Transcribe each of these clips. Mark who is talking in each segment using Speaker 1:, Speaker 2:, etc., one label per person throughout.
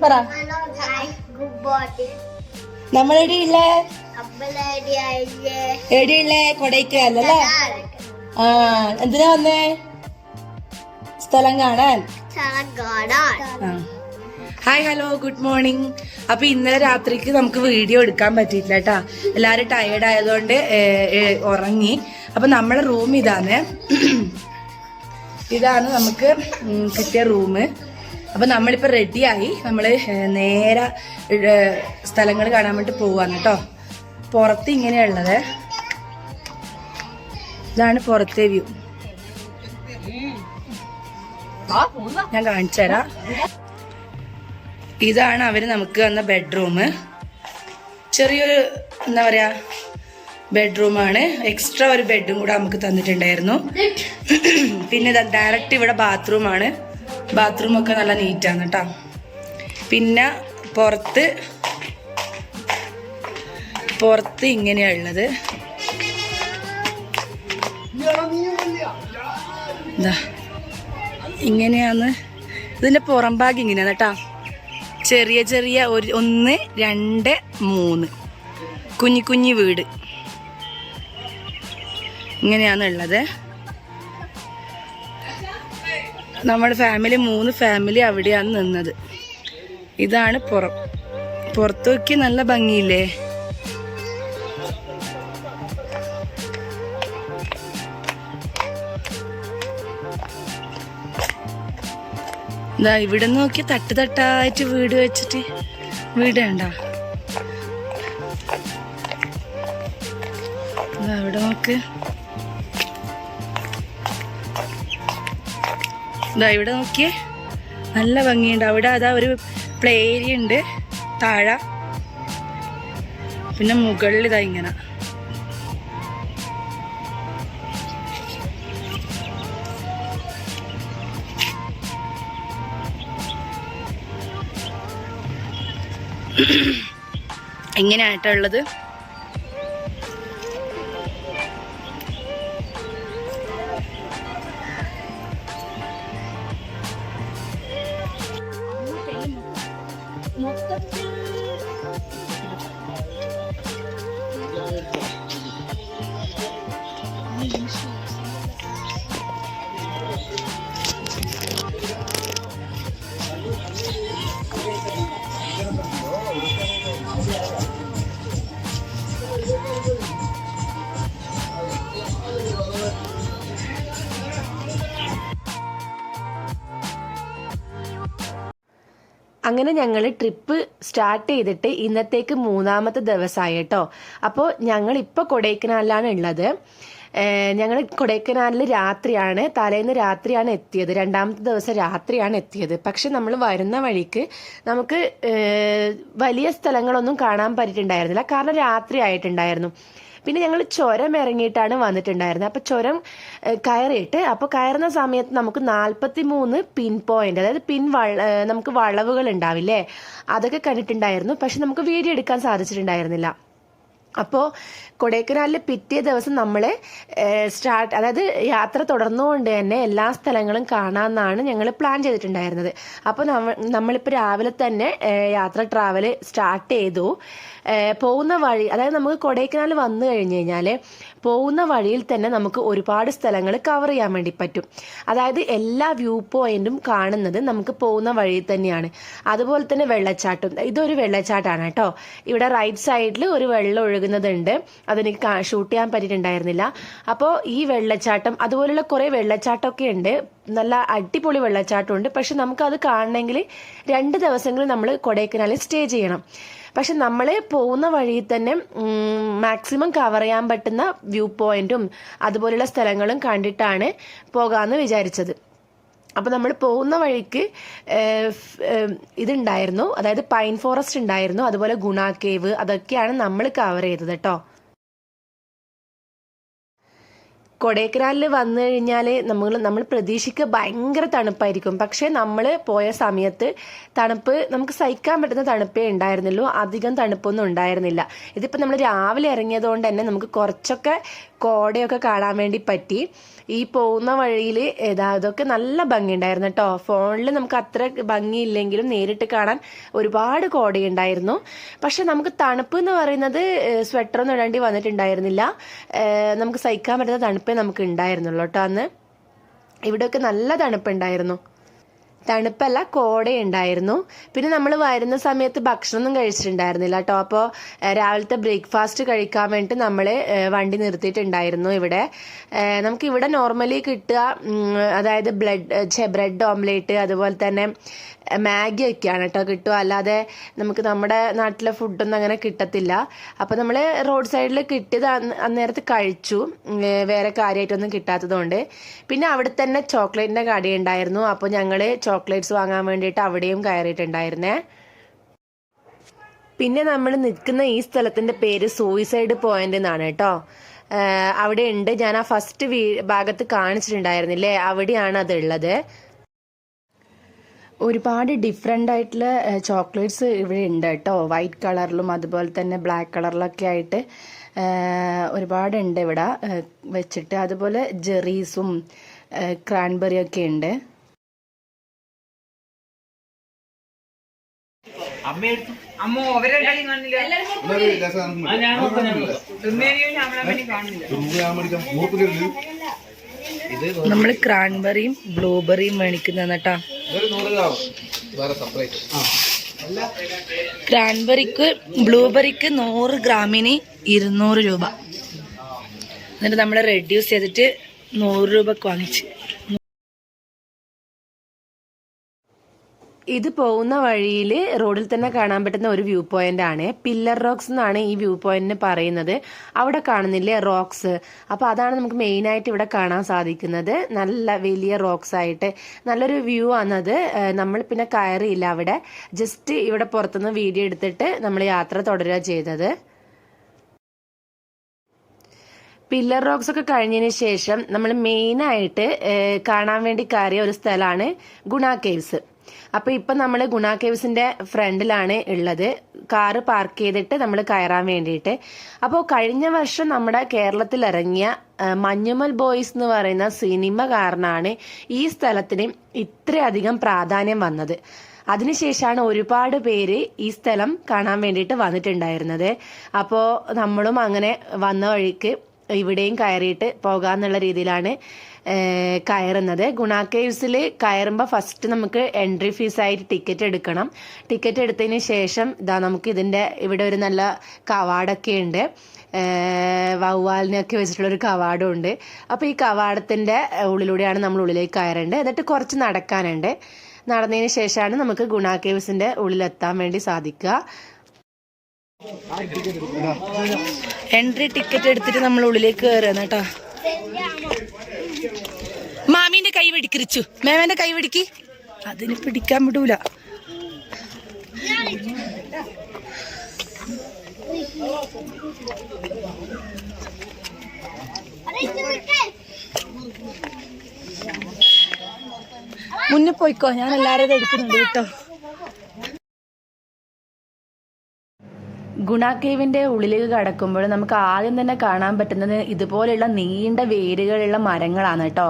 Speaker 1: പറ. നമ്മളെടിയുള്ളേ എടിയുള്ളേ കൊടൈക്കനാലല്ലേ? ആ എന്തിനാ വന്നേ? സ്ഥലം കാണാൻ. Hi hello good morning. അപ്പൊ ഇന്നലെ രാത്രിക്ക് നമുക്ക് വീഡിയോ എടുക്കാൻ പറ്റിയിട്ടില്ല കേട്ടാ. എല്ലാരും ടയേർഡ് ആയതുകൊണ്ട് ഉറങ്ങി. അപ്പൊ നമ്മളെ റൂം ഇതാണ് നമുക്ക് കിട്ടിയ റൂം. അപ്പൊ നമ്മളിപ്പോ റെഡിയായി. നമ്മള് നേരെ സ്ഥലങ്ങൾ കാണാൻ വേണ്ടി പോവാണ് കേട്ടോ. പുറത്ത് ഇങ്ങനെയുള്ളത് ഇതാണ് പുറത്തെ വ്യൂ. ഞാൻ കാണിച്ചു തരാം. ഇതാണ് അവര് നമുക്ക് തന്ന ബെഡ്റൂം. ചെറിയൊരു എന്താ പറയാ ബെഡ്റൂമാണ്. എക്സ്ട്രാ ഒരു ബെഡും കൂടെ നമുക്ക് തന്നിട്ടുണ്ടായിരുന്നു. പിന്നെ ഡയറക്റ്റ് ഇവിടെ ബാത്റൂമാണ്. ബാത്റൂം ഒക്കെ നല്ല നീറ്റാണ് കേട്ടോ. പിന്നെ പുറത്ത് ഇങ്ങനെയുള്ളത് ഇങ്ങനെയാന്ന്. ഇതിന്റെ പുറം ഭാഗം ഇങ്ങനെയാണ് കേട്ടാ. ചെറിയ ചെറിയ 1 2 3 കുഞ്ഞി വീട് ഇങ്ങനെയാണ് ഉള്ളത്. നമ്മുടെ ഫാമിലി 3 ഫാമിലി അവിടെയാണ് നിന്നത്. ഇതാണ് പുറത്തേക്ക് നല്ല ഭംഗിയില്ലേ? ഇതാ ഇവിടെ നോക്കി തട്ടായിട്ട് വീട് വെച്ചിട്ട് വീട് വേണ്ട. അവിടെ നോക്ക്. ഇതാ ഇവിടെ നോക്കിയേ നല്ല ഭംഗിയുണ്ട്. അവിടെ അതാ ഒരു പ്ലേ ഏരിയ ഉണ്ട് താഴെ. പിന്നെ മുകളിൽ ഇതാ ഇങ്ങനെ. എങ്ങനെയായിട്ടുള്ളത്? അങ്ങനെ ഞങ്ങൾ ട്രിപ്പ് സ്റ്റാർട്ട് ചെയ്തിട്ട് ഇന്നത്തേക്ക് 3ാമത്തെ ദിവസമായി കേട്ടോ. അപ്പോൾ ഞങ്ങളിപ്പോൾ കൊടൈക്കനാലിലാണ് ഉള്ളത്. ഞങ്ങൾ കൊടൈക്കനാലിൽ രാത്രിയാണ്, തലേന്ന് രാത്രിയാണ് എത്തിയത്. 2ാമത്തെ ദിവസം രാത്രിയാണ് എത്തിയത്. പക്ഷെ നമ്മൾ വരുന്ന വഴിക്ക് നമുക്ക് വലിയ സ്ഥലങ്ങളൊന്നും കാണാൻ പറ്റിയിട്ടുണ്ടായിരുന്നില്ല. കാരണം രാത്രി ആയിട്ടുണ്ടായിരുന്നു. പിന്നെ ഞങ്ങൾ ചുരം ഇറങ്ങിയിട്ടാണ് വന്നിട്ടുണ്ടായിരുന്നത്. അപ്പോൾ ചുരം കയറിയിട്ട് അപ്പോൾ കയറുന്ന സമയത്ത് നമുക്ക് 43 പിൻ പോയിന്റ്, അതായത് നമുക്ക് വളവുകൾ ഉണ്ടാവില്ലേ, അതൊക്കെ കണ്ടിട്ടുണ്ടായിരുന്നു. പക്ഷെ നമുക്ക് വീഡിയോ എടുക്കാൻ സാധിച്ചിട്ടുണ്ടായിരുന്നില്ല. അപ്പോൾ കൊടൈക്കനാലിൽ പിറ്റേ ദിവസം നമ്മൾ അതായത് യാത്ര തുടർന്നുകൊണ്ട് തന്നെ എല്ലാ സ്ഥലങ്ങളും കാണാമെന്നാണ് ഞങ്ങൾ പ്ലാൻ ചെയ്തിട്ടുണ്ടായിരുന്നത്. അപ്പോൾ നമ്മളിപ്പോൾ രാവിലെ തന്നെ ട്രാവൽ സ്റ്റാർട്ട് ചെയ്തു. പോകുന്ന വഴി, അതായത് നമുക്ക് കൊടൈക്കനാൽ വന്നു കഴിഞ്ഞ് കഴിഞ്ഞാൽ പോകുന്ന വഴിയിൽ തന്നെ നമുക്ക് ഒരുപാട് സ്ഥലങ്ങൾ കവർ ചെയ്യാൻ വേണ്ടി പറ്റും. അതായത് എല്ലാ വ്യൂ പോയിന്റും കാണുന്നത് നമുക്ക് പോകുന്ന വഴിയിൽ തന്നെയാണ്. അതുപോലെ തന്നെ വെള്ളച്ചാട്ടം, ഇതൊരു വെള്ളച്ചാട്ടമാണ് കേട്ടോ. ഇവിടെ റൈറ്റ് സൈഡിൽ ഒരു വെള്ളം ഒഴുകുന്നതുണ്ട്. അതെനിക്ക് ഷൂട്ട് ചെയ്യാൻ പറ്റിയിട്ടുണ്ടായിരുന്നില്ല. അപ്പോൾ ഈ വെള്ളച്ചാട്ടം, അതുപോലുള്ള കുറേ വെള്ളച്ചാട്ടമൊക്കെ ഉണ്ട്. നല്ല അടിപൊളി വെള്ളച്ചാട്ടമുണ്ട്. പക്ഷെ നമുക്കത് കാണണമെങ്കിൽ 2 ദിവസങ്ങൾ നമ്മൾ കൊടൈക്കനാലിൽ സ്റ്റേ ചെയ്യണം. പക്ഷെ നമ്മൾ പോകുന്ന വഴിയിൽ തന്നെ മാക്സിമം കവർ ചെയ്യാൻ പറ്റുന്ന വ്യൂ പോയിന്റും അതുപോലുള്ള സ്ഥലങ്ങളും കണ്ടിട്ടാണ് പോകാമെന്ന് വിചാരിച്ചത്. അപ്പോൾ നമ്മൾ പോകുന്ന വഴിക്ക് ഇതുണ്ടായിരുന്നു, അതായത് പൈൻ ഫോറസ്റ്റ് ഉണ്ടായിരുന്നു, അതുപോലെ ഗുണ കേവ്, അതൊക്കെയാണ് നമ്മൾ കവർ ചെയ്തത് കേട്ടോ. കൊടൈക്കനാലിൽ വന്നു കഴിഞ്ഞാൽ നമ്മൾ പ്രതീക്ഷിക്കുക ഭയങ്കര തണുപ്പായിരിക്കും. പക്ഷേ നമ്മൾ പോയ സമയത്ത് തണുപ്പ് നമുക്ക് സഹിക്കാൻ പറ്റുന്ന തണുപ്പേ ഉണ്ടായിരുന്നുള്ളൂ, അധികം തണുപ്പൊന്നും ഉണ്ടായിരുന്നില്ല. ഇതിപ്പോൾ നമ്മൾ രാവിലെ ഇറങ്ങിയതുകൊണ്ട് തന്നെ നമുക്ക് കുറച്ചൊക്കെ കോടയൊക്കെ കാണാൻ വേണ്ടി പറ്റി. ഈ പോകുന്ന വഴിയിൽ ഇതൊക്കെ നല്ല ഭംഗിയുണ്ടായിരുന്നു കേട്ടോ. ഫോണിൽ നമുക്ക് അത്ര ഭംഗിയില്ലെങ്കിലും നേരിട്ട് കാണാൻ ഒരുപാട് കോടയുണ്ടായിരുന്നു. പക്ഷെ നമുക്ക് തണുപ്പ് എന്ന് പറയുന്നത് സ്വെറ്ററൊന്നും ഇടേണ്ടി വന്നിട്ടുണ്ടായിരുന്നില്ല. നമുക്ക് സഹിക്കാൻ പറ്റുന്ന തണുപ്പേ നമുക്ക് ഉണ്ടായിരുന്നുള്ളൂ കേട്ടോ. അന്ന് ഇവിടെയൊക്കെ നല്ല തണുപ്പുണ്ടായിരുന്നു. തണുപ്പല്ല, കോടയുണ്ടായിരുന്നു. പിന്നെ നമ്മൾ വരുന്ന സമയത്ത് ഭക്ഷണമൊന്നും കഴിച്ചിട്ടുണ്ടായിരുന്നില്ല കേട്ടോ. അപ്പോൾ രാവിലത്തെ ബ്രേക്ക്ഫാസ്റ്റ് കഴിക്കാൻ വേണ്ടിയിട്ട് നമ്മൾ വണ്ടി നിർത്തിയിട്ടുണ്ടായിരുന്നു. ഇവിടെ നമുക്കിവിടെ നോർമലി കിട്ടുക അതായത് ബ്രെഡ് ഓംലേറ്റ്, അതുപോലെ തന്നെ മാഗി ഒക്കെയാണ് കേട്ടോ കിട്ടുക. അല്ലാതെ നമുക്ക് നമ്മുടെ നാട്ടിലെ ഫുഡൊന്നും അങ്ങനെ കിട്ടത്തില്ല. അപ്പോൾ നമ്മൾ റോഡ് സൈഡിൽ കിട്ടിയത് അന്നേരത്ത് കഴിച്ചു, വേറെ കാര്യമായിട്ടൊന്നും കിട്ടാത്തതുകൊണ്ട്. പിന്നെ അവിടെ തന്നെ ചോക്ലേറ്റിൻ്റെ കടയുണ്ടായിരുന്നു. അപ്പോൾ ഞങ്ങൾ ചോക്ലേറ്റ്സ് വാങ്ങാൻ വേണ്ടിയിട്ട് അവിടെയും കയറിയിട്ടുണ്ടായിരുന്നേ. പിന്നെ നമ്മൾ നിൽക്കുന്ന ഈ സ്ഥലത്തിൻ്റെ പേര് സൂയിസൈഡ് പോയിന്റ് എന്നാണ് കേട്ടോ. അവിടെ ഉണ്ട്, ഞാൻ ആ ഫസ്റ്റ് ഭാഗത്ത് കാണിച്ചിട്ടുണ്ടായിരുന്നില്ലേ, അവിടെയാണ് അതുള്ളത്. ഒരുപാട് ഡിഫറെൻ്റ് ആയിട്ടുള്ള ചോക്ലേറ്റ്സ് ഇവിടെ ഉണ്ട് കേട്ടോ. വൈറ്റ് കളറിലും അതുപോലെ തന്നെ ബ്ലാക്ക് കളറിലൊക്കെ ആയിട്ട് ഒരുപാടുണ്ട് ഇവിടെ വെച്ചിട്ട്. അതുപോലെ ജെറീസും ക്രാൻബെറിയൊക്കെ ഉണ്ട്. നമ്മൾ ക്രാൻബെറിയും ബ്ലൂബെറിയും മേടിക്കുന്ന കേട്ടോ. ക്രാൻബെറിക്ക് ബ്ലൂബെറിക്ക് 100 ഗ്രാമിന് 200 രൂപ. എന്നിട്ട് നമ്മൾ റെഡ്യൂസ് ചെയ്തിട്ട് 100 രൂപക്ക് വാങ്ങിച്ച്. ഇത് പോകുന്ന വഴിയിൽ റോഡിൽ തന്നെ കാണാൻ പറ്റുന്ന ഒരു വ്യൂ പോയിന്റ് ആണ്. പില്ലർ റോക്സ് എന്നാണ് ഈ വ്യൂ പോയിന്റിന് പറയുന്നത്. അവിടെ കാണുന്നില്ലേ റോക്സ്, അപ്പോൾ അതാണ് നമുക്ക് മെയിൻ ആയിട്ട് ഇവിടെ കാണാൻ സാധിക്കുന്നത്. നല്ല വലിയ റോക്സ് ആയിട്ട് നല്ലൊരു വ്യൂ ആണത്. നമ്മൾ പിന്നെ കയറിയില്ല അവിടെ, ജസ്റ്റ് ഇവിടെ പുറത്തുനിന്ന് വീഡിയോ എടുത്തിട്ട് നമ്മൾ യാത്ര തുടരുക ചെയ്തത്. പില്ലർ റോക്സ് ഒക്കെ കഴിഞ്ഞതിന് ശേഷം നമ്മൾ മെയിനായിട്ട് കാണാൻ വേണ്ടി കയറിയ ഒരു സ്ഥലമാണ് ഗുണ കേവ്സ്. അപ്പൊ ഇപ്പൊ നമ്മൾ ഗുണ കേവ്സിന്റെ ഫ്രണ്ടിലാണ് ഉള്ളത്, കാറ് പാർക്ക് ചെയ്തിട്ട് നമ്മൾ കയറാൻ വേണ്ടിയിട്ട്. അപ്പോൾ കഴിഞ്ഞ വർഷം നമ്മുടെ കേരളത്തിൽ ഇറങ്ങിയ മഞ്ഞുമൽ ബോയ്സ് എന്ന് പറയുന്ന സിനിമ കാരണമാണ് ഈ സ്ഥലത്തിന് ഇത്രയധികം പ്രാധാന്യം വന്നത്. അതിനുശേഷമാണ് ഒരുപാട് പേര് ഈ സ്ഥലം കാണാൻ വേണ്ടിയിട്ട് വന്നിട്ടുണ്ടായിരുന്നത്. അപ്പോൾ നമ്മളും അങ്ങനെ വന്ന വഴിക്ക് ഇവിടെയും കയറിയിട്ട് പോകാന്നുള്ള രീതിയിലാണ് കയറുന്നത്. ഗുണ കേവ്സിൽ കയറുമ്പോൾ ഫസ്റ്റ് നമുക്ക് എൻട്രി ഫീസായിട്ട് ടിക്കറ്റ് എടുക്കണം. ടിക്കറ്റ് എടുത്തതിന് ശേഷം നമുക്ക് ഇവിടെ ഒരു നല്ല കവാടൊക്കെ ഉണ്ട്, വവ്വാലിനെയൊക്കെ വെച്ചിട്ടുള്ളൊരു കവാടം ഉണ്ട്. അപ്പോൾ ഈ കവാടത്തിൻ്റെ ഉള്ളിലൂടെയാണ് നമ്മൾ ഉള്ളിലേക്ക് കയറേണ്ടത്. എന്നിട്ട് കുറച്ച് നടക്കാനുണ്ട്. നടന്നതിന് ശേഷമാണ് നമുക്ക് ഗുണ കേവ്സിൻ്റെ ഉള്ളിലെത്താൻ വേണ്ടി സാധിക്കുക. എൻട്രി ടിക്കറ്റ് എടുത്തിട്ട് നമ്മൾ ഉള്ളിലേക്ക് കയറുകയാണ് കേട്ടോ. മാമീന്റെ കൈ പിടിക്കിച്ചു, മേമന്റെ കൈ പിടിക്ക്, അതിന് പിടിക്കാൻ വിടൂല. മുന്നേ പോയിക്കോ, ഞാൻ എല്ലാവരും എടുക്കുന്നുണ്ട് കേട്ടോ. ഗുണ കേവിന്റെ ഉള്ളിലേക്ക് കടക്കുമ്പോൾ നമുക്ക് ആദ്യം തന്നെ കാണാൻ പറ്റുന്നത് ഇതുപോലെയുള്ള നീണ്ട വേരുകളുള്ള മരങ്ങളാണ് കേട്ടോ.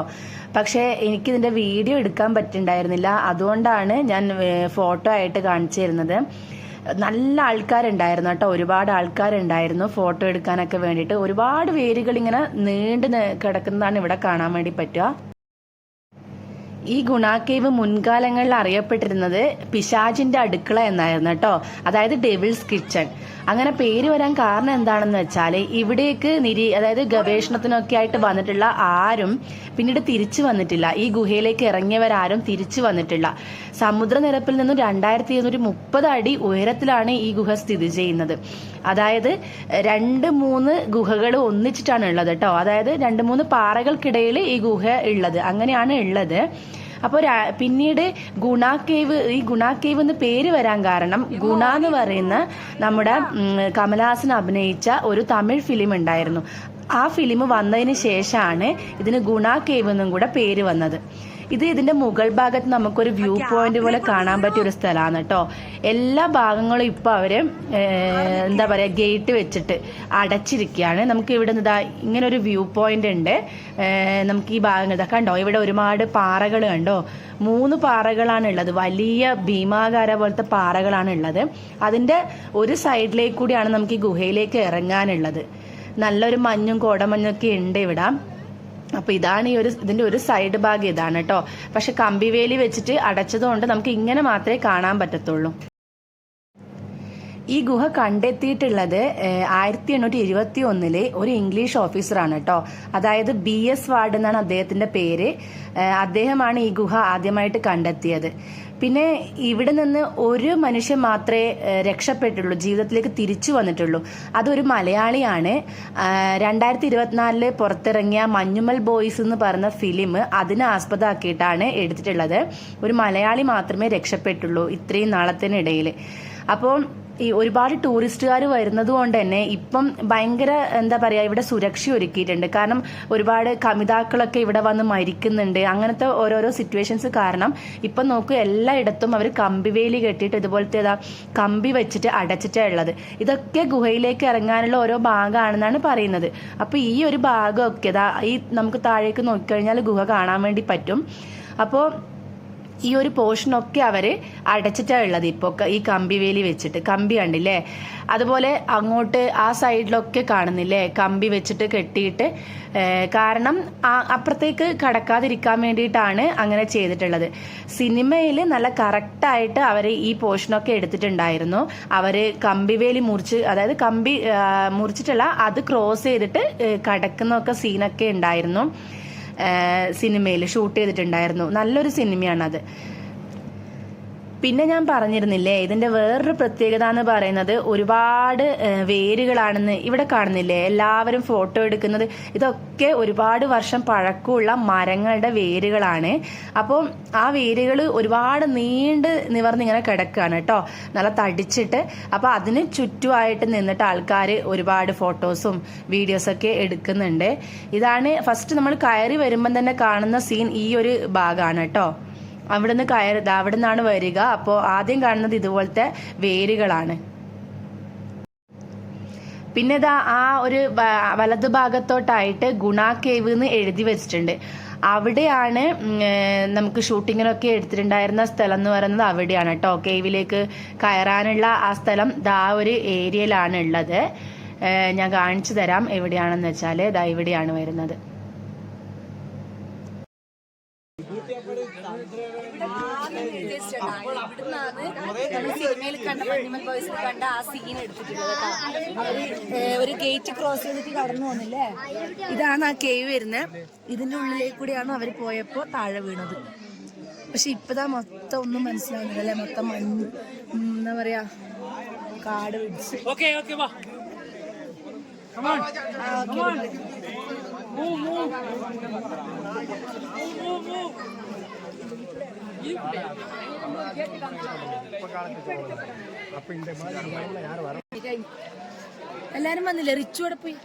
Speaker 1: പക്ഷേ എനിക്കിതിൻ്റെ വീഡിയോ എടുക്കാൻ പറ്റുന്നുണ്ടായിരുന്നില്ല, അതുകൊണ്ടാണ് ഞാൻ ഫോട്ടോ ആയിട്ട് കാണിച്ചു തരുന്നത്. നല്ല ആൾക്കാരുണ്ടായിരുന്നു കേട്ടോ, ഒരുപാട് ആൾക്കാരുണ്ടായിരുന്നു ഫോട്ടോ എടുക്കാനൊക്കെ വേണ്ടിയിട്ട്. ഒരുപാട് വേരുകൾ ഇങ്ങനെ നീണ്ടു കിടക്കുന്നതാണ് ഇവിടെ കാണാൻ വേണ്ടി പറ്റുക. ഈ ഗുണ കേവ് മുൻകാലങ്ങളിൽ അറിയപ്പെട്ടിരുന്നത് പിശാചിന്റെ അടുക്കള എന്നായിരുന്നു കേട്ടോ, അതായത് ഡെവിൾസ് കിച്ചൺ. അങ്ങനെ പേര് വരാൻ കാരണം എന്താണെന്ന് വെച്ചാൽ ഇവിടേക്ക് അതായത് ഗവേഷണത്തിനൊക്കെ ആയിട്ട് വന്നിട്ടുള്ള ആരും പിന്നീട് തിരിച്ചു വന്നിട്ടില്ല. ഈ ഗുഹയിലേക്ക് ഇറങ്ങിയവരാരും തിരിച്ചു വന്നിട്ടില്ല. സമുദ്രനിരപ്പിൽ നിന്നും 2230 അടി ഉയരത്തിലാണ് ഈ ഗുഹ സ്ഥിതി ചെയ്യുന്നത്. അതായത് 2-3 ഗുഹകൾ ഒന്നിച്ചിട്ടാണ് ഉള്ളത് കേട്ടോ. അതായത് 2-3 പാറകൾക്കിടയിൽ ഈ ഗുഹ ഉള്ളത്, അങ്ങനെയാണ് ഉള്ളത്. അപ്പോൾ പിന്നീട് ഗുണ കേവ്, ഈ ഗുണ കേവ് എന്ന് പേര് വരാൻ കാരണം ഗുണ എന്ന് പറയുന്ന നമ്മുടെ കമലഹാസൻ അഭിനയിച്ച ഒരു തമിഴ് ഫിലിം ഉണ്ടായിരുന്നു. ആ ഫിലിം വന്നതിന് ശേഷമാണ് ഇതിന് ഗുണ കേവ് എന്നും കൂടെ പേര് വന്നത്. ഇതിന്റെ മുകൾ ഭാഗത്ത് നമുക്കൊരു വ്യൂ പോയിന്റ് പോലെ കാണാൻ പറ്റിയ ഒരു സ്ഥലമാണ് കേട്ടോ. എല്ലാ ഭാഗങ്ങളും ഇപ്പൊ അവര് എന്താ പറയാ ഗേറ്റ് വെച്ചിട്ട് അടച്ചിരിക്കുകയാണ്. നമുക്ക് ഇവിടെ നിന്ന് ഇങ്ങനെ ഒരു വ്യൂ പോയിന്റ് ഉണ്ട്. നമുക്ക് ഈ ഭാഗങ്ങൾ ഇതാ കണ്ടോ, ഇവിടെ ഒരുപാട് പാറകൾ കണ്ടോ, 3 പാറകളാണ് ഉള്ളത്. വലിയ ഭീമാകാര പോലത്തെ പാറകളാണ് ഉള്ളത്. അതിന്റെ ഒരു സൈഡിലേക്ക് കൂടിയാണ് നമുക്ക് ഈ ഗുഹയിലേക്ക് ഇറങ്ങാനുള്ളത്. നല്ലൊരു മഞ്ഞും കോടമഞ്ഞൊക്കെ ഉണ്ട് ഇവിടെ. അപ്പൊ ഇതാണ് ഇതിന്റെ ഒരു സൈഡ് ഭാഗം ഇതാണ് കേട്ടോ. പക്ഷെ കമ്പിവേലി വെച്ചിട്ട് അടച്ചതുകൊണ്ട് നമുക്ക് ഇങ്ങനെ മാത്രമേ കാണാൻ പറ്റത്തുള്ളൂ. ഈ ഗുഹ കണ്ടെത്തിയിട്ടുള്ളത് 1821 ഒരു ഇംഗ്ലീഷ് ഓഫീസറാണ് കേട്ടോ. അതായത് BS വാർഡ് എന്നാണ് അദ്ദേഹത്തിന്റെ പേര്. അദ്ദേഹമാണ് ഈ ഗുഹ ആദ്യമായിട്ട് കണ്ടെത്തിയത്. പിന്നെ ഇവിടെ നിന്ന് ഒരു മനുഷ്യൻ മാത്രമേ രക്ഷപ്പെട്ടുള്ളൂ, ജീവിതത്തിലേക്ക് തിരിച്ചു വന്നിട്ടുള്ളൂ. അതൊരു മലയാളിയാണ്. 2024 പുറത്തിറങ്ങിയ മഞ്ഞുമൽ ബോയ്സ് എന്ന് പറഞ്ഞ ഫിലിം അതിനെ ആസ്പദമാക്കിയിട്ടാണ് എടുത്തിട്ടുള്ളത്. ഒരു മലയാളി മാത്രമേ രക്ഷപ്പെട്ടുള്ളൂ ഇത്രയും നാളത്തിനിടയിൽ. അപ്പോൾ ഈ ഒരുപാട് ടൂറിസ്റ്റുകാർ വരുന്നത് കൊണ്ട് തന്നെ ഇപ്പം ഭയങ്കര എന്താ പറയാ ഇവിടെ സുരക്ഷ ഒരുക്കിയിട്ടുണ്ട്. കാരണം ഒരുപാട് കമിതാക്കളൊക്കെ ഇവിടെ വന്ന് മരിക്കുന്നുണ്ട്. അങ്ങനത്തെ ഓരോരോ സിറ്റുവേഷൻസ് കാരണം ഇപ്പം നോക്കൂ, എല്ലായിടത്തും അവർ കമ്പിവേലി കെട്ടിയിട്ട് ഇതുപോലത്തെ കമ്പി വെച്ചിട്ട് അടച്ചിട്ടാണ് ഉള്ളത്. ഇതൊക്കെ ഗുഹയിലേക്ക് ഇറങ്ങാനുള്ള ഓരോ ഭാഗമാണെന്നാണ് പറയുന്നത്. അപ്പൊ ഈ ഒരു ഭാഗമൊക്കെ ഈ നമുക്ക് താഴേക്ക് നോക്കിക്കഴിഞ്ഞാൽ ഗുഹ കാണാൻ വേണ്ടി പറ്റും. അപ്പോൾ ഈ ഒരു പോർഷനൊക്കെ അവര് അടച്ചിട്ടാണ് ഉള്ളത് ഇപ്പൊ ഈ കമ്പിവേലി വെച്ചിട്ട്. കമ്പി കണ്ടില്ലേ, അതുപോലെ അങ്ങോട്ട് ആ സൈഡിലൊക്കെ കാണുന്നില്ലേ കമ്പി വെച്ചിട്ട് കെട്ടിയിട്ട്. കാരണം അപ്പുറത്തേക്ക് കടക്കാതിരിക്കാൻ വേണ്ടിയിട്ടാണ് അങ്ങനെ ചെയ്തിട്ടുള്ളത്. സിനിമയിൽ നല്ല കറക്റ്റായിട്ട് അവർ ഈ പോർഷനൊക്കെ എടുത്തിട്ടുണ്ടായിരുന്നു. അവര് കമ്പിവേലി മുറിച്ച്, അതായത് കമ്പി മുറിച്ചിട്ടുള്ള അത് ക്രോസ് ചെയ്തിട്ട് കടക്കുന്നൊക്കെ സീനൊക്കെ ഉണ്ടായിരുന്നു. സിനിമയിൽ ഷൂട്ട് ചെയ്തിട്ടുണ്ടായിരുന്നു. നല്ലൊരു സിനിമയാണത്. പിന്നെ ഞാൻ പറഞ്ഞിരുന്നില്ലേ ഇതിന്റെ വേറൊരു പ്രത്യേകത എന്ന് പറയുന്നത് ഒരുപാട് വേരുകളാണെന്ന്. ഇവിടെ കാണുന്നില്ലേ എല്ലാവരും ഫോട്ടോ എടുക്കുന്നത്, ഇതൊക്കെ ഒരുപാട് വർഷം പഴക്കമുള്ള മരങ്ങളുടെ വേരുകളാണ്. അപ്പോൾ ആ വേരുകൾ ഒരുപാട് നീണ്ട് നിവർന്നിങ്ങനെ കിടക്കുകയാണ് കേട്ടോ, നല്ല തടിച്ചിട്ട്. അപ്പോൾ അതിന് ചുറ്റുമായിട്ട് നിന്നിട്ട് ആൾക്കാർ ഒരുപാട് ഫോട്ടോസും വീഡിയോസൊക്കെ എടുക്കുന്നുണ്ട്. ഇതാണ് ഫസ്റ്റ് നമ്മൾ കയറി വരുമ്പം തന്നെ കാണുന്ന സീൻ. ഈ ഒരു ഭാഗമാണ് കേട്ടോ. അവിടെ നിന്നാണ് വരിക. അപ്പോൾ ആദ്യം കാണുന്നത് ഇതുപോലത്തെ വേരുകളാണ്. പിന്നെ ആ ഒരു വലതുഭാഗത്തോട്ടായിട്ട് ഗുണ കേവ് എന്ന് എഴുതി വെച്ചിട്ടുണ്ട്. അവിടെയാണ് നമുക്ക് ഷൂട്ടിങ്ങിനൊക്കെ എടുത്തിട്ടുണ്ടായിരുന്ന സ്ഥലം എന്ന് പറയുന്നത് അവിടെയാണ് കേട്ടോ. കേവിലേക്ക് കയറാനുള്ള ആ സ്ഥലം ആ ഒരു ഏരിയയിലാണ് ഉള്ളത്. ഞാൻ കാണിച്ചു തരാം എവിടെയാണെന്ന് വെച്ചാൽ. ഇവിടെയാണ് വരുന്നത്. സിനിമയിൽ കണ്ട മഞ്ഞുമൽ ബോയ്സിൽ കണ്ട ആ സീൻ എടുത്തിട്ടുള്ളത്. ഒരു ഗേറ്റ് ക്രോസ് ചെയ്തിട്ട് കടന്നു പോകുന്നില്ലേ, ഇതാണ് ആ കേവ് വരുന്നത്. ഇതിന്റെ ഉള്ളിലേക്ക് കൂടിയാണ് അവർ പോയപ്പോ താഴെ വീണത്. പക്ഷെ ഇപ്പതാ മൊത്തം ഒന്നും മനസ്സിലാവുന്നില്ല അല്ലെ, മൊത്തം മഞ്ഞ് എന്താ പറയാ കാട് പിടിച്ച്. എല്ലാരും വന്നില്ലേ? റിച്ചു അവിടെ പോയി.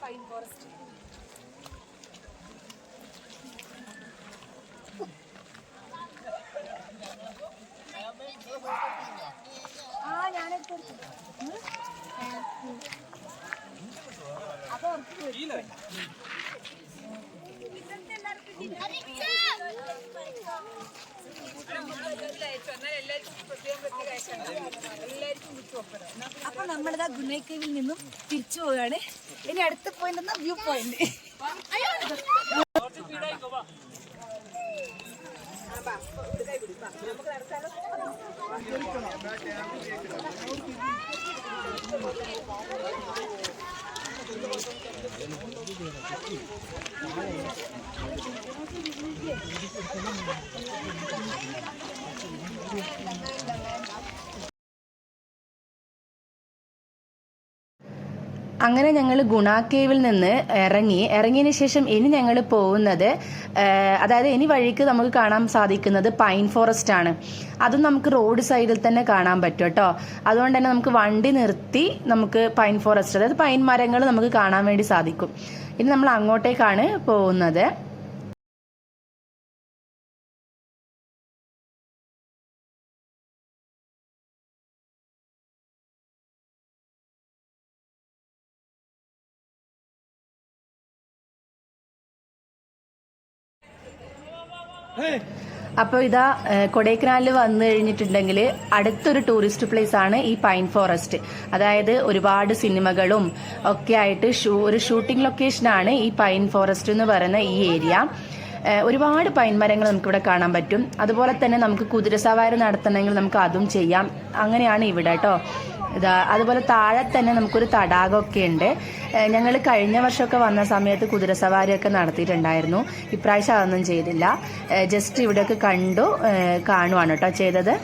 Speaker 1: Pine forest. ഞാനെടുത്തു. അപ്പൊ എല്ലാവർക്കും
Speaker 2: അപ്പൊ നമ്മളിതാ ഗുണൈ കേവിൽ നിന്നും തിരിച്ചു പോവുകയാണ്. ഇനി അടുത്ത പോയിന്റ് എന്നാ വ്യൂ പോയിന്റ്.
Speaker 1: അങ്ങനെ ഞങ്ങൾ ഗുണ കേവിൽ നിന്ന് ഇറങ്ങിയതിന് ശേഷം ഇനി ഞങ്ങൾ പോകുന്നത്, അതായത് ഇനി വഴിക്ക് നമുക്ക് കാണാൻ സാധിക്കുന്നത് പൈൻ ഫോറസ്റ്റ് ആണ്. അതും നമുക്ക് റോഡ് സൈഡിൽ തന്നെ കാണാൻ പറ്റും കേട്ടോ. അതുകൊണ്ട് തന്നെ നമുക്ക് വണ്ടി നിർത്തി നമുക്ക് പൈൻ ഫോറസ്റ്റ്, അതായത് പൈൻ മരങ്ങൾ നമുക്ക് കാണാൻ വേണ്ടി സാധിക്കും. ഇനി നമ്മൾ അങ്ങോട്ടേക്കാണ് പോകുന്നത്. അപ്പോൾ ഇതാ കൊടൈക്കനാലിൽ വന്നു കഴിഞ്ഞിട്ടുണ്ടെങ്കിൽ അടുത്തൊരു ടൂറിസ്റ്റ് പ്ലേസ് ആണ് ഈ പൈൻ ഫോറസ്റ്റ്. അതായത് ഒരുപാട് സിനിമകളും ഒക്കെ ആയിട്ട് ഒരു ഷൂട്ടിംഗ് ലൊക്കേഷനാണ് ഈ പൈൻ ഫോറസ്റ്റ് എന്ന് പറയുന്ന ഈ ഏരിയ. ഒരുപാട് പൈൻ മരങ്ങൾ നമുക്കിവിടെ കാണാൻ പറ്റും. അതുപോലെ തന്നെ നമുക്ക് കുതിരസവാരി നടത്തണമെങ്കിൽ നമുക്ക് അതും ചെയ്യാം. അങ്ങനെയാണ് ഇവിടെ കേട്ടോ. അതുപോലെ താഴെ തന്നെ നമുക്കൊരു തടാകമൊക്കെ ഉണ്ട്. ഞങ്ങൾ കഴിഞ്ഞ വർഷമൊക്കെ വന്ന സമയത്ത് കുതിരസവാരിയൊക്കെ നടത്തിയിട്ടുണ്ടായിരുന്നു. ഇപ്രാവശ്യം അതൊന്നും ചെയ്തില്ല. ജസ്റ്റ് ഇവിടെയൊക്കെ കാണുവാണ് കേട്ടോ ചെയ്തത്.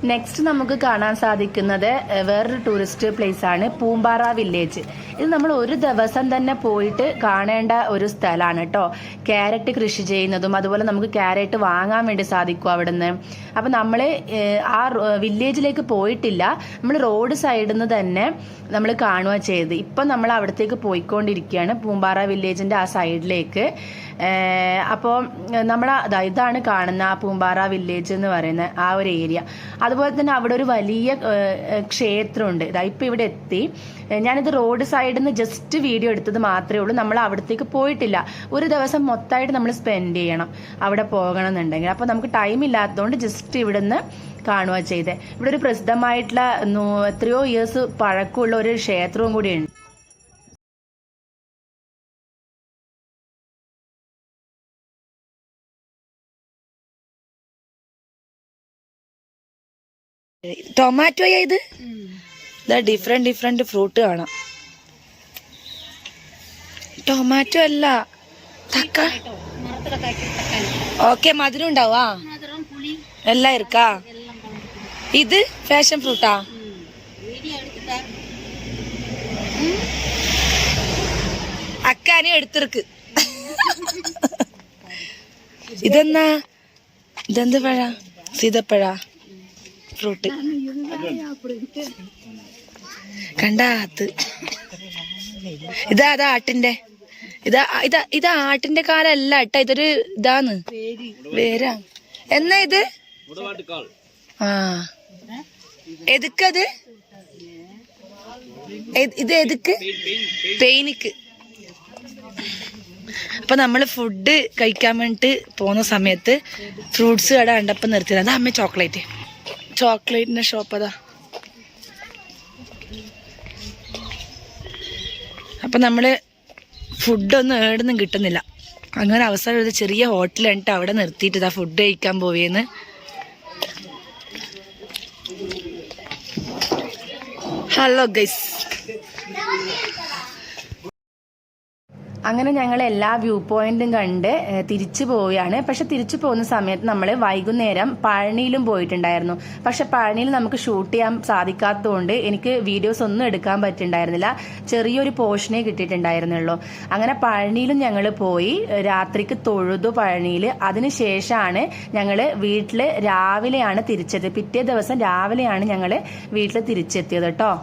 Speaker 1: നെക്സ്റ്റ് നമുക്ക് കാണാൻ സാധിക്കുന്നത് വേറൊരു ടൂറിസ്റ്റ് പ്ലേസ് ആണ് പൂമ്പാറ വില്ലേജ്. ഇത് നമ്മൾ ഒരു ദിവസം തന്നെ പോയിട്ട് കാണേണ്ട ഒരു സ്ഥലമാണ് കേട്ടോ. ക്യാരറ്റ് കൃഷി ചെയ്യുന്നതും അതുപോലെ നമുക്ക് ക്യാരറ്റ് വാങ്ങാൻ വേണ്ടി സാധിക്കും അവിടുന്ന്. അപ്പം നമ്മൾ ആ വില്ലേജിലേക്ക് പോയിട്ടില്ല, നമ്മൾ റോഡ് സൈഡിൽ നിന്ന് തന്നെ നമ്മൾ കാണുക ചെയ്ത്. ഇപ്പം നമ്മൾ അവിടത്തേക്ക് പോയിക്കൊണ്ടിരിക്കുകയാണ്, പൂമ്പാറ വില്ലേജിൻ്റെ ആ സൈഡിലേക്ക്. അപ്പോൾ ഇതാണ് കാണുന്ന ആ പൂമ്പാറ വില്ലേജ് എന്ന് പറയുന്ന ആ ഒരു ഏരിയ. അതുപോലെ തന്നെ അവിടെ ഒരു വലിയ ക്ഷേത്രമുണ്ട്. ഇപ്പം ഇവിടെ എത്തി. ഞാനിത് റോഡ് സൈഡിൽ നിന്ന് ജസ്റ്റ് വീഡിയോ എടുത്തത് മാത്രമേ ഉള്ളൂ. നമ്മൾ അവിടത്തേക്ക് പോയിട്ടില്ല. ഒരു ദിവസം മൊത്തമായിട്ട് നമ്മൾ സ്പെൻഡ് ചെയ്യണം അവിടെ പോകണം എന്നുണ്ടെങ്കിൽ. അപ്പോൾ നമുക്ക് ടൈം ഇല്ലാത്തതുകൊണ്ട് ജസ്റ്റ് ഇവിടുന്ന് കാണുക ചെയ്തേ. ഇവിടെ ഒരു പ്രസിദ്ധമായിട്ടുള്ള എത്രയോ ഇയേഴ്സ് പഴക്കമുള്ള ഒരു ക്ഷേത്രവും കൂടിയുണ്ട്. ടൊമാറ്റോയാ ഇത്? ഡിഫറെന്റ് ഫ്രൂട്ട് കാണാം. ടൊമാറ്റോ അല്ല, തക്കാളി. ഓക്കെ, മധുരം ഉണ്ടാവാ എല്ലാം ഇരിക്കാ. ഇത് ഫാഷൻ ഫ്രൂട്ടാ? അക്കാനെ എടുത്തിருக்கு. ഇതെന്ത് പഴ? സീതപ്പഴ ഫ്രൂട്ട് കണ്ടാത്ത്. ഇതാ ആട്ടിന്റെ ഇത് ആട്ടിന്റെ കാലല്ല കേട്ടോ, ഇതൊരു ഇതാന്ന് വേരാ. എന്നാ ഇത് എതുക്കത്? ഇത് എതുക്ക്? പെയിനിക്ക്. അപ്പൊ നമ്മള് ഫുഡ് കഴിക്കാൻ വേണ്ടിട്ട് പോകുന്ന സമയത്ത് ഫ്രൂട്ട്സ് കട കണ്ടപ്പോ നിർത്തിയത്. അതാ അമ്മ ചോക്ലേറ്റിന്റെ ഷോപ്പ് അതാ. അപ്പൊ നമ്മള് ഫുഡൊന്നും ഏടൊന്നും കിട്ടുന്നില്ല. അങ്ങനെ അവസരം ഒരു ചെറിയ ഹോട്ടൽ കണ്ടിട്ട് അവിടെ നിർത്തിയിട്ട് ഇതാ ഫുഡ് കഴിക്കാൻ പോവേന്ന്. ഹലോ ഗൈസ്, അങ്ങനെ ഞങ്ങൾ എല്ലാ വ്യൂ പോയിന്റും കണ്ട് തിരിച്ചു പോവുകയാണ്. പക്ഷെ തിരിച്ചു പോകുന്ന സമയത്ത് നമ്മൾ വൈകുന്നേരം പഴനിയിലും പോയിട്ടുണ്ടായിരുന്നു. പക്ഷെ പഴനിയിൽ നമുക്ക് ഷൂട്ട് ചെയ്യാൻ സാധിക്കാത്തതുകൊണ്ട് എനിക്ക് വീഡിയോസ് ഒന്നും എടുക്കാൻ പറ്റുന്നുണ്ടായിരുന്നില്ല. ചെറിയൊരു പോർഷനേ കിട്ടിയിട്ടുണ്ടായിരുന്നുള്ളൂ. അങ്ങനെ പഴനിയിലും ഞങ്ങൾ പോയി രാത്രിക്ക് തൊഴുതു പഴനിയിൽ. അതിനുശേഷമാണ് ഞങ്ങൾ വീട്ടിൽ രാവിലെയാണ് തിരിച്ചത്. പിറ്റേ ദിവസം രാവിലെയാണ് ഞങ്ങൾ വീട്ടിൽ തിരിച്ചെത്തിയത് കേട്ടോ.